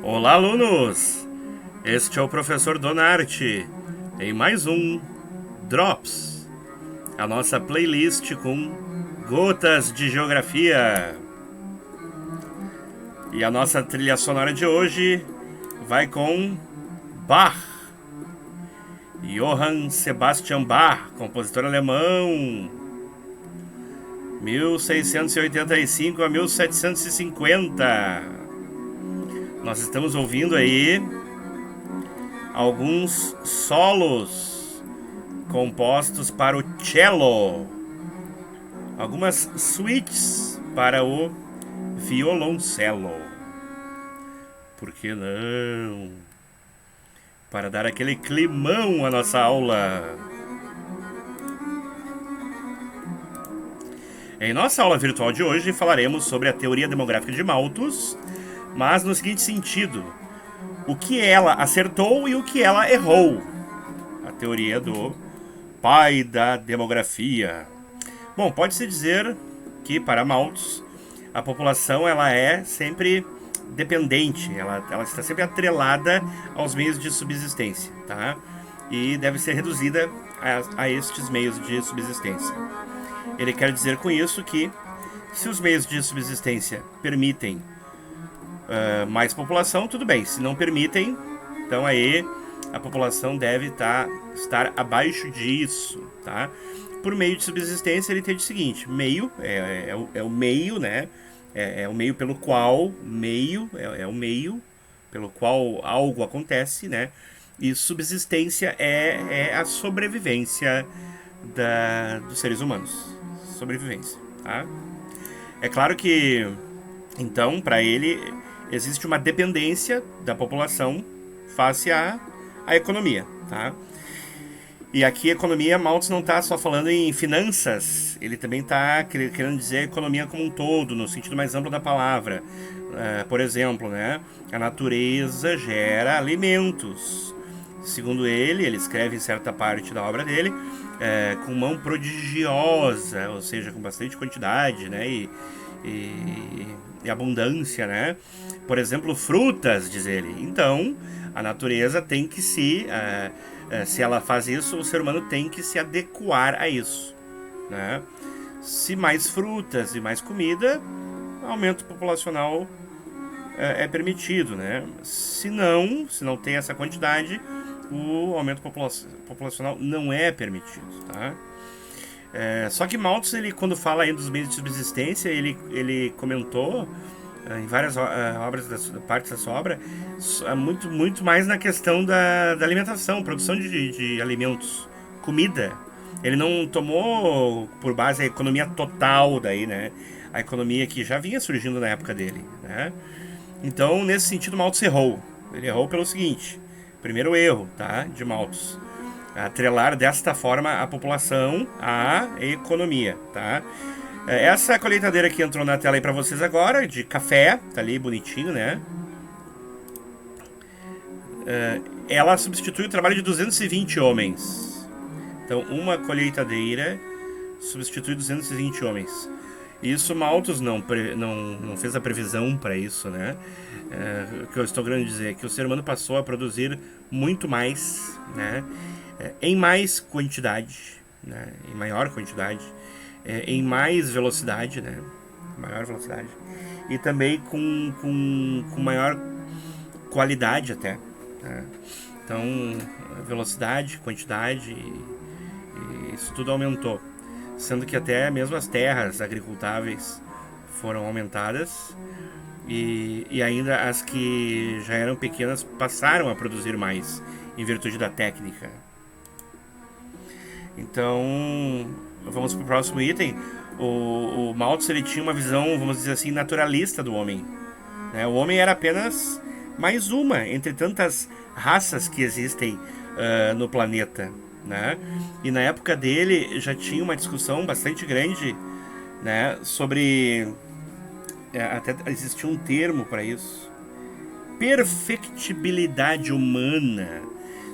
Olá, alunos! Este é o professor Donarte em mais um Drops, a nossa playlist com gotas de geografia. E a nossa trilha sonora de hoje vai com Bach, Johann Sebastian Bach, compositor alemão, 1685 a 1750. Nós estamos ouvindo aí alguns solos compostos para o cello, algumas suítes para o violoncelo. Por que não? Para dar aquele climão à nossa aula. Em nossa aula virtual de hoje falaremos sobre a teoria demográfica de Malthus, mas no seguinte sentido: o que ela acertou e o que ela errou. A teoria do pai da demografia. Bom, pode-se dizer que para Malthus a população ela é sempre dependente, ela está sempre atrelada aos meios de subsistência, tá? E deve ser reduzida a estes meios de subsistência. Ele quer dizer com isso que se os meios de subsistência permitem mais população, tudo bem. Se não permitem, então aí a população deve estar abaixo disso, tá? Por meio de subsistência, ele entende o seguinte: meio é o meio, né? É o meio pelo qual o meio pelo qual algo acontece, né? E subsistência é a sobrevivência dos seres humanos. Sobrevivência, tá? É claro que, então, para ele existe uma dependência da população face à economia, tá? E aqui a economia, Malthus não está só falando em finanças, ele também está querendo dizer economia como um todo, no sentido mais amplo da palavra. Por exemplo, né, a natureza gera alimentos. Segundo ele escreve em certa parte da obra dele, com mão prodigiosa, ou seja, com bastante quantidade, né, e abundância, né? Por exemplo, frutas, diz ele. Então, a natureza tem que se ela faz isso, o ser humano tem que se adequar a isso, né? Se mais frutas e mais comida, aumento populacional é permitido, né? Se não tem essa quantidade, o aumento populacional não é permitido, tá? Só que Malthus, ele, quando fala aí dos meios de subsistência, ele comentou em várias obras, partes da sua obra, muito mais na questão da alimentação, produção de alimentos, comida. Ele não tomou por base a economia total daí, né? A economia que já vinha surgindo na época dele, né? Então, nesse sentido, Malthus errou. Ele errou pelo seguinte: primeiro erro, tá, de Malthus, atrelar desta forma a população à economia, tá? Essa colheitadeira que entrou na tela aí pra vocês agora, de café, tá ali bonitinho, né? Ela substitui o trabalho de 220 homens. Então, uma colheitadeira substitui 220 homens. Isso Malthus não fez a previsão para isso, né? O que eu estou querendo dizer é que o ser humano passou a produzir muito mais, né? Em mais quantidade, né? Em maior quantidade, em mais velocidade, né? Maior velocidade. E também com maior qualidade até, né? Então, velocidade, quantidade, e isso tudo aumentou. Sendo que até mesmo as terras agricultáveis foram aumentadas e ainda as que já eram pequenas passaram a produzir mais em virtude da técnica. Então, vamos para o próximo item. O Malthus, ele tinha uma visão, vamos dizer assim, naturalista do homem, né? O homem era apenas mais uma entre tantas raças que existem no planeta, né? E na época dele já tinha uma discussão bastante grande, né, sobre até existia um termo para isso: perfectibilidade humana.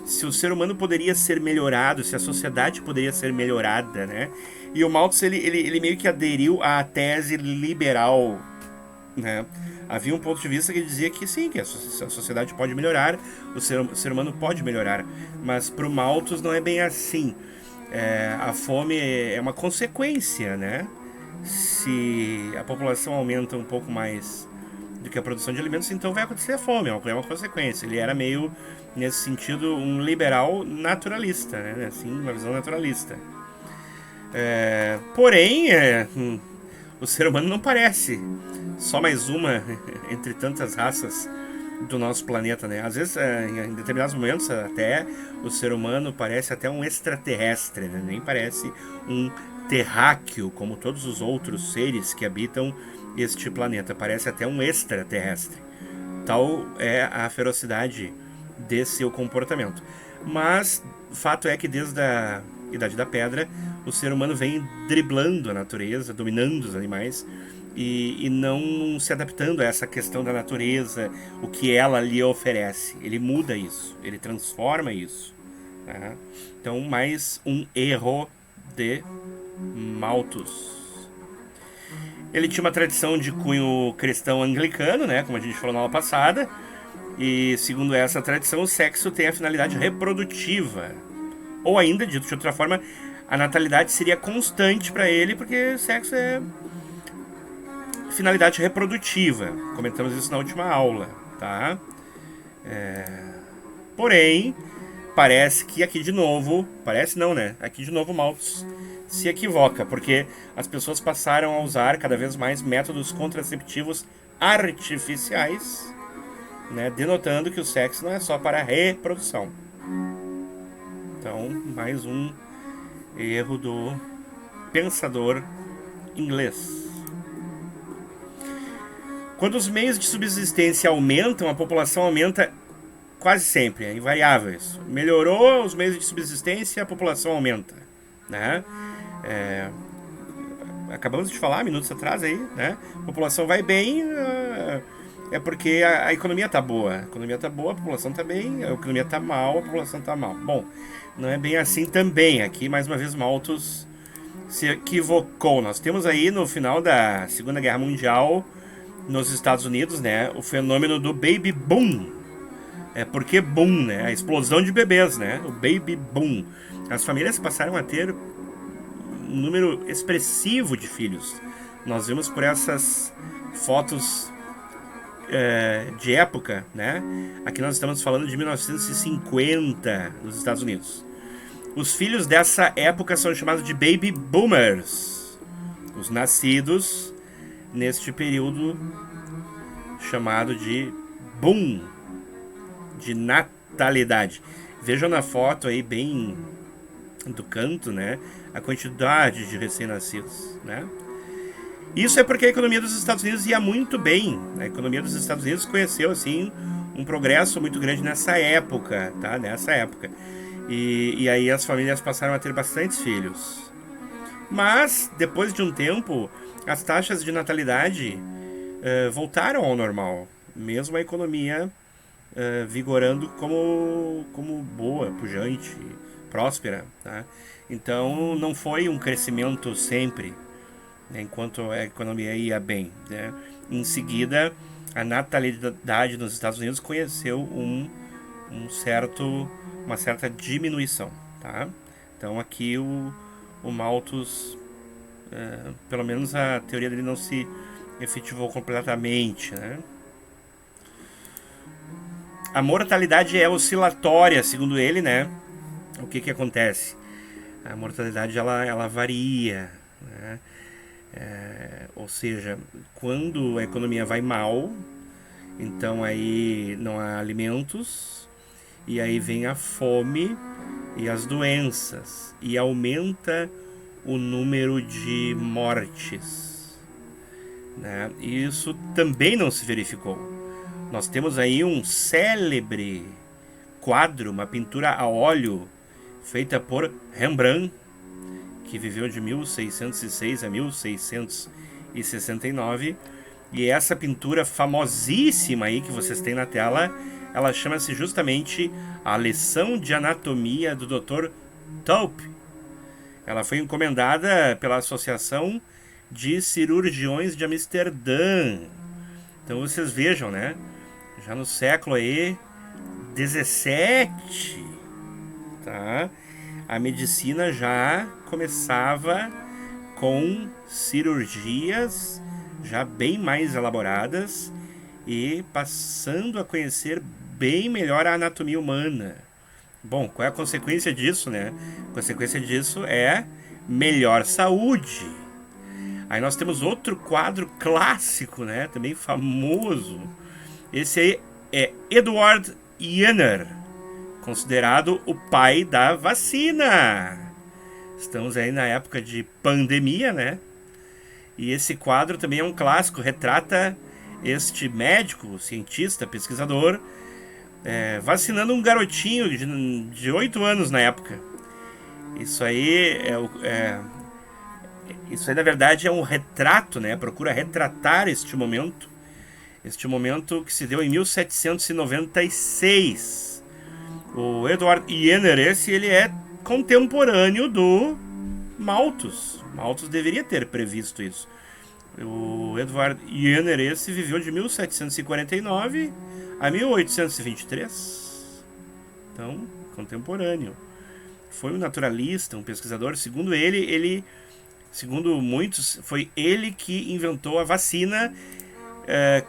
Se o ser humano poderia ser melhorado, se a sociedade poderia ser melhorada, né? E o Malthus, ele meio que aderiu à tese liberal, né? havia um ponto de vista que dizia que sim, que a sociedade pode melhorar, o ser humano pode melhorar, mas para o Malthus não é bem assim. A fome é uma consequência, né? Se a população aumenta um pouco mais do que a produção de alimentos, então vai acontecer a fome, é uma consequência. Ele era meio, nesse sentido, um liberal naturalista, né? Assim, uma visão naturalista. Porém, o ser humano não parece só mais uma entre tantas raças do nosso planeta, né? Às vezes, em determinados momentos, até o ser humano parece até um extraterrestre, né? Nem parece um terráqueo, como todos os outros seres que habitam este planeta. Parece até um extraterrestre. Tal é a ferocidade desse seu comportamento. Mas o fato é que desde a Idade da Pedra, o ser humano vem driblando a natureza, dominando os animais e não se adaptando a essa questão da natureza, o que ela lhe oferece. Ele muda isso, ele transforma isso. Tá? Então, mais um erro de Malthus. Ele tinha uma tradição de cunho cristão anglicano, né, como a gente falou na aula passada, e segundo essa tradição, o sexo tem a finalidade reprodutiva. Ou ainda, dito de outra forma, a natalidade seria constante para ele, porque sexo é finalidade reprodutiva. Comentamos isso na última aula, tá? Porém, parece que aqui de novo, parece não, né? Aqui de novo Malthus se equivoca, porque as pessoas passaram a usar cada vez mais métodos contraceptivos artificiais, né? Denotando que o sexo não é só para a reprodução. Então, mais um erro do pensador inglês. Quando os meios de subsistência aumentam, a população aumenta quase sempre, é invariável isso. Melhorou os meios de subsistência, a população aumenta, né? Acabamos de falar minutos atrás aí, né? A população vai bem, é porque a economia está boa. A economia está boa, a população está bem. A economia está mal, a população está mal. Bom, não é bem assim também. Aqui, mais uma vez, Malthus se equivocou. Nós temos aí, no final da Segunda Guerra Mundial, nos Estados Unidos, né, o fenômeno do baby boom. Porque boom, né? A explosão de bebês, né? O baby boom. As famílias passaram a ter um número expressivo de filhos. Nós vimos por essas fotos de época, né? Aqui nós estamos falando de 1950 nos Estados Unidos. Os filhos dessa época são chamados de baby boomers. Os nascidos neste período chamado de boom, de natalidade. Vejam na foto aí bem do canto, né? A quantidade de recém-nascidos, né? Isso é porque a economia dos Estados Unidos ia muito bem. A economia dos Estados Unidos conheceu, assim, um progresso muito grande nessa época, tá? Nessa época. E aí as famílias passaram a ter bastantes filhos. Mas, depois de um tempo, as taxas de natalidade voltaram ao normal. Mesmo a economia vigorando como boa, pujante, próspera, tá? Então, não foi um crescimento sempre, né, enquanto a economia ia bem, né? Em seguida, a natalidade nos Estados Unidos conheceu uma certa diminuição, tá? Então aqui o Malthus, pelo menos a teoria dele não se efetivou completamente, né? A mortalidade é oscilatória, segundo ele, né? O que acontece? A mortalidade ela varia, né? Ou seja, quando a economia vai mal, então aí não há alimentos, e aí vem a fome e as doenças, e aumenta o número de mortes, né? E isso também não se verificou. Nós temos aí um célebre quadro, uma pintura a óleo, feita por Rembrandt, que viveu de 1606 a 1669, e essa pintura famosíssima aí que vocês têm na tela, ela chama-se justamente A Lição de Anatomia do Dr. Tulp. Ela foi encomendada pela Associação de Cirurgiões de Amsterdã. Então vocês vejam, né? Já no século aí 17, tá? A medicina já começava com cirurgias já bem mais elaboradas e passando a conhecer bem melhor a anatomia humana. Bom, qual é a consequência disso, né? A consequência disso é melhor saúde. Aí nós temos outro quadro clássico, né? Também famoso. Esse aí é Edward Jenner, considerado o pai da vacina. Estamos aí na época de pandemia, né? E esse quadro também é um clássico, retrata este médico, cientista, pesquisador, vacinando um garotinho de 8 anos na época. Isso aí isso aí na verdade é um retrato, né? Procura retratar este momento que se deu em 1796. O Edward Jenner, ele é contemporâneo do Malthus. Malthus deveria ter previsto isso. O Edward Jenner viveu de 1749 a 1823. Então, contemporâneo. Foi um naturalista, um pesquisador. Segundo segundo muitos, foi ele que inventou a vacina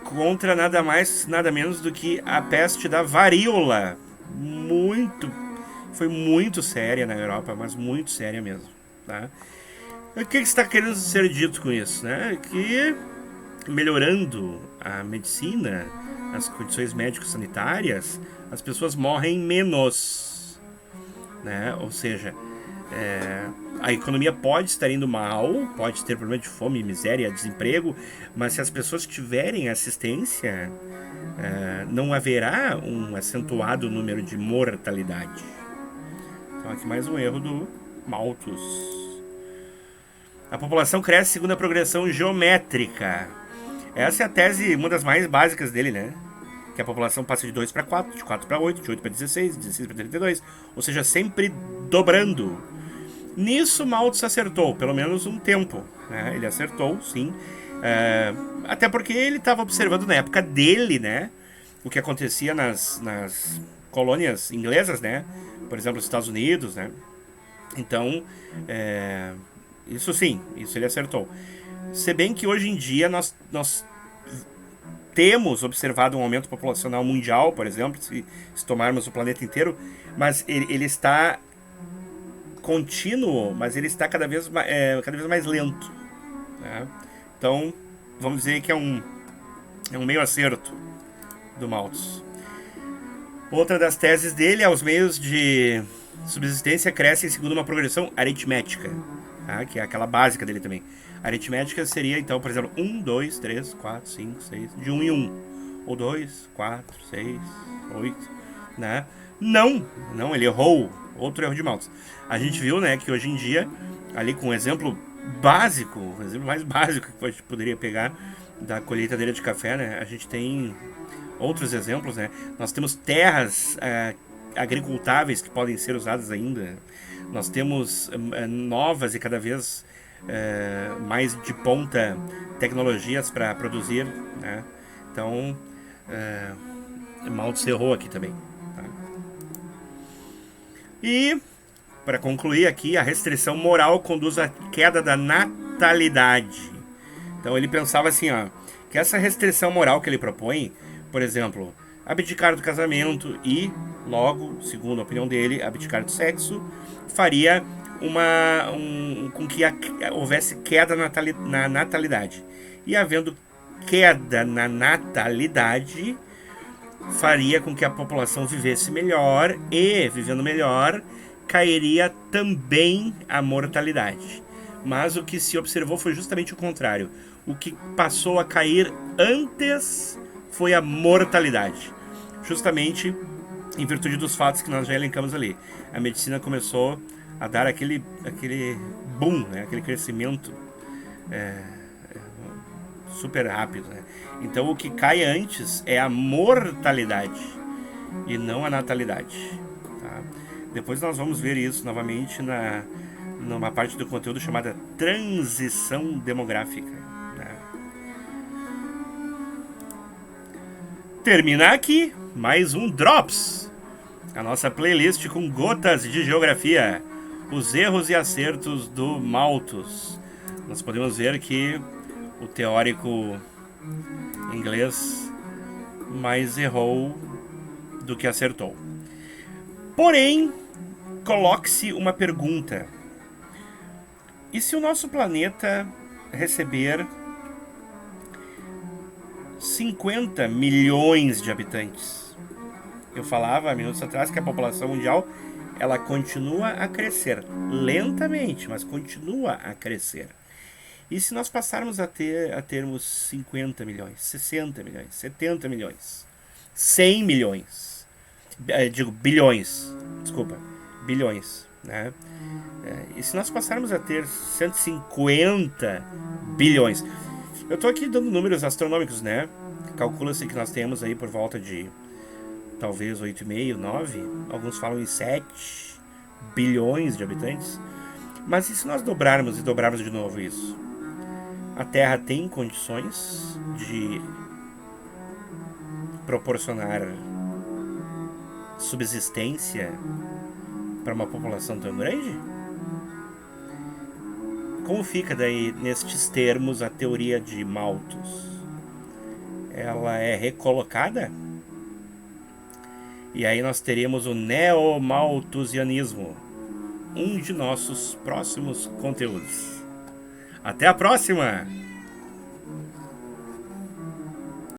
contra nada mais, nada menos do que a peste da varíola. Foi muito séria na Europa, mas muito séria mesmo, tá? O que está querendo ser dito com isso, né? Que melhorando a medicina, as condições médico-sanitárias, as pessoas morrem menos, né? Ou seja, a economia pode estar indo mal, pode ter problema de fome, miséria, desemprego, mas se as pessoas tiverem assistência, não haverá um acentuado número de mortalidade. Então aqui mais um erro do Malthus. A população cresce segundo a progressão geométrica. Essa é a tese, uma das mais básicas dele, né? Que a população passa de 2 para 4, de 4 para 8, de 8 para 16, de 16 para 32, ou seja, sempre dobrando. Nisso Malthus acertou, pelo menos um tempo, né? Ele acertou, sim. Até porque ele estava observando na época dele, né? O que acontecia nas colônias inglesas, né? Por exemplo, os Estados Unidos, né? Então, isso sim, isso ele acertou. Se bem que hoje em dia nós temos observado um aumento populacional mundial, por exemplo, se tomarmos o planeta inteiro, mas ele está contínuo, mas ele está cada vez mais lento, né? Então, vamos dizer que é um meio acerto do Malthus. Outra das teses dele é os meios de subsistência crescem segundo uma progressão aritmética, tá? Que é aquela básica dele também. A aritmética seria, então, por exemplo, 1, 2, 3, 4, 5, 6, de 1 em 1. Ou 2, 4, 6, 8, né? Não, ele errou. Outro erro de Malthus. A gente viu, né, que hoje em dia, ali com um exemplo básico, o exemplo mais básico que a gente poderia pegar da colheitadeira de café, né? A gente tem outros exemplos, né? Nós temos terras agricultáveis que podem ser usadas ainda. Nós temos novas e cada vez mais de ponta tecnologias para produzir, né? Então, Malthus errou aqui também. Tá? E, para concluir aqui, a restrição moral conduz à queda da natalidade. Então ele pensava assim, ó, que essa restrição moral que ele propõe, por exemplo, abdicar do casamento e, logo, segundo a opinião dele, abdicar do sexo, faria com que houvesse queda na natalidade. E havendo queda na natalidade, faria com que a população vivesse melhor e, vivendo melhor, cairia também a mortalidade. Mas o que se observou foi justamente o contrário. O que passou a cair antes foi a mortalidade. Justamente em virtude dos fatos que nós já elencamos ali. A medicina começou a dar aquele boom, né? Aquele crescimento super rápido, né? Então o que cai antes é a mortalidade e não a natalidade, tá? Depois nós vamos ver isso novamente numa parte do conteúdo chamada transição demográfica, né? Termina aqui mais um Drops, a nossa playlist com gotas de geografia, os erros e acertos do Malthus. Nós podemos ver que o teórico inglês mais errou do que acertou. Porém, coloque-se uma pergunta: e se o nosso planeta receber 50 milhões de habitantes? Eu falava há minutos atrás que a população mundial ela continua a crescer lentamente, mas continua a crescer. E se nós passarmos a termos 50 milhões, 60 milhões, 70 milhões, 100 milhões, bilhões, desculpa, bilhões, né? E se nós passarmos a ter 150 bilhões, eu estou aqui dando números astronômicos, né? Calcula-se que nós temos aí por volta de talvez 8,5, 9, alguns falam em 7 bilhões de habitantes. Mas e se nós dobrarmos e dobrarmos de novo isso? A Terra tem condições de proporcionar subsistência para uma população tão grande? Como fica daí, nestes termos, a teoria de Malthus? Ela é recolocada? E aí nós teríamos o neomalthusianismo, um de nossos próximos conteúdos. Até a próxima!